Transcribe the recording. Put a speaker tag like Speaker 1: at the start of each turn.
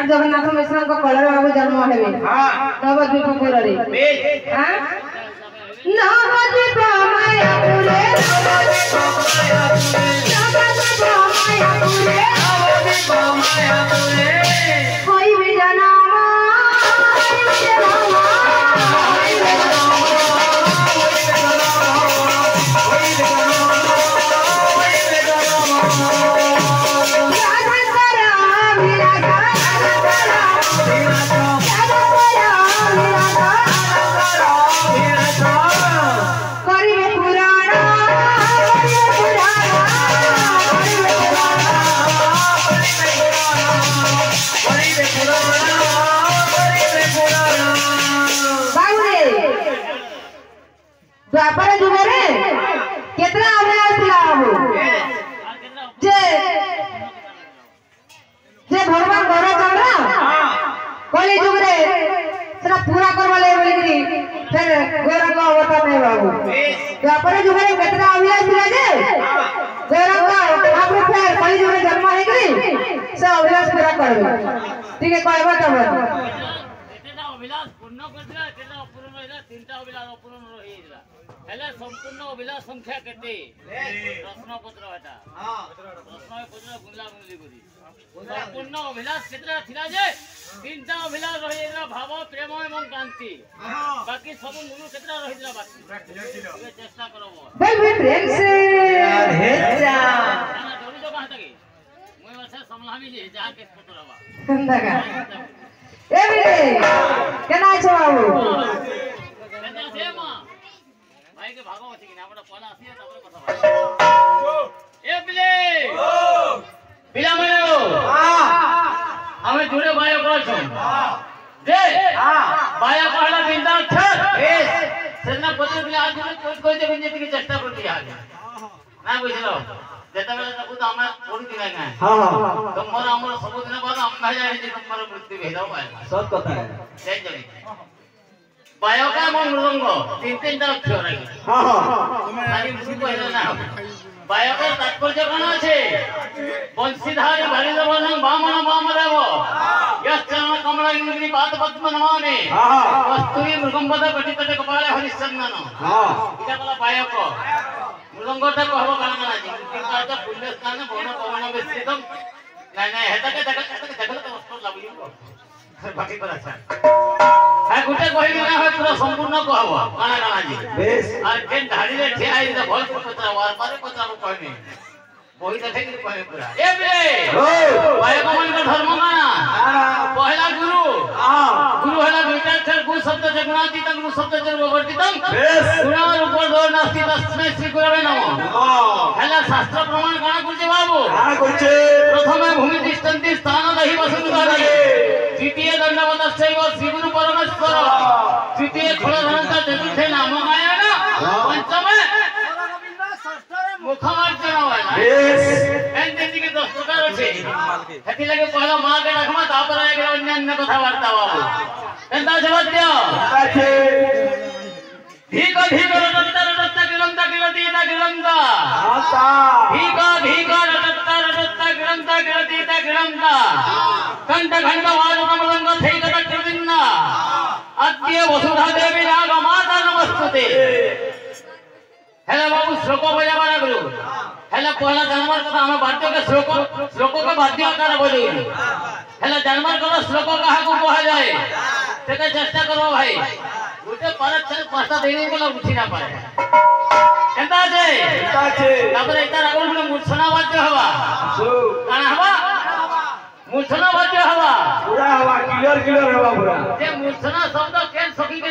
Speaker 1: Jagannath Mishra colour बाबू जन्म हेबे नवद्वीप पुररे नवद्वीप मायापुरे होइबे जन्म द्वापर युग रे केतना अभिलाष थिला बाबू जे जे भगवान गौरचंद्र कलि युग रे सेटा पूरा करबा ले बोलिकरी फिर गौरव का अवतार नहीं बाबू द्वापर युग रे केतना अभिलाष थिला जे गौरव का आपरे फिर कलि युग रे जन्म हे करी से अभिलाष पूरा करबे ठीक है कहबा तब
Speaker 2: केतना अभिलाष पूर्ण करला केतना अपूर्ण रहला तीनटा अभिलाष अपूर्ण रहिला हेले संपूर्ण अभिलाष संख्या केते प्रश्न पत्र हेता प्रश्न पत्र गुंडला गुंडली करी संपूर्ण अभिलाष केतरा थिला जे तीनटा अभिलाष रहिला भाव प्रेम एवं कांति बाकी सब मुलु केतरा रहिला बाकी चेष्टा करबो
Speaker 1: बोल प्रेम से हेजा
Speaker 2: डरू तो कहता के मोय वसे समलामी जे जा के पत्र बा
Speaker 1: कंदा का ए बिले केना छ बाबू
Speaker 2: केना छे मां भाई के भागवत की नाम पहला आसी तब कथा भाई ए बिले बिला मनो हमें जुड़े भाई को छ दे भाई पहला बिंदा अक्षर सेना पत्र के आज कोई दे बिंदे की चेष्टा कर दिया ना बुझलो जेता बेला तब तो हम छोड़ दिया गए हां तुमरा हमर सब दिन बाद हम ना जाए जे तुमरा मृत्यु भेदा भाई सब कथा है जय जय बायोका मन मृदंग तीन तीन टा अक्षर है हां हां आगे मुझे कहला ना बायोका तात्पर्य कोन আছে বংশীধারী ভারিদবন বামন বামদেব यश्चरण कमला इंद्री बात पद्म नमाने वस्तुई मृगंबद कटितटे कपाले हरिश्चंदन हां इटा कला बायक मृगंगटा कहबो काना जी किंता पुण्य स्थान बन पवन विस्तृतम नाही नाही हेता के देखल तो वस्तु लागियो बाकी पर अच्छा है गुटे कहली ना है पूरा संपूर्ण कहबो काना काना जी बेस आ के धाड़ी रे ठे आई त भल पत्र वार पारे पत्र कहनी बोई देखे कि कहे पूरा ए बे हो भाई कमन का धर्म काना पहला गुरु गुरु हला दुईटा अक्षर गुरु शब्द से गुणातीत गुरु शब्द से विवर्तितम गुण ऊपर दो नास्ति तस्मै श्री गुरवे नमः हला शास्त्र प्रमाण काना करछे बाबू काना करछे प्रथमे भूमि तिष्ठन्ति स्थान दहि वसुंधरा तृतीय दंडवतश्चैव श्रीगुरु परमेश्वर तृतीय खलधनंता चतुर्थे नाम गायन पंचमे मुखमार्जन होय ना एंती के 10 प्रकार আছে হেতি লাগে পহলা মাকে রাখমা তারপরে এক অন্যান্য কথাবার্তা বাবু এন্তা জবাদ্য আছে ধীক ধীক রটত্তা রটত্তা কিলন্তা কিলতিতা কিলন্তা আতা ধীক ধীক রটত্তা রটত্তা কিলন্তা কিলতিতা কিলন্তা कंठ खंड वाजनमलंग थैकत कृतिन्ना अद्य वसुधा देवी नाग माता नमस्तुते हेला बाबू श्लोक बजावा लागलो हेला पहला जानवर कथा हम बाध्य के श्लोक के बाध्य आकार बजाई हेला जानवर को श्लोक कहा को कहा जाए तेका चेष्टा करो भाई उठे परत चल पास्ता देने को ला उठी ना पाए केता छे तापर एता रागल गुण मुछना बाध्य हवा काना हवा मूर्छना बाध्य हवा पूरा हवा क्लियर हवा पूरा जे मूर्छना शब्द केन सकी के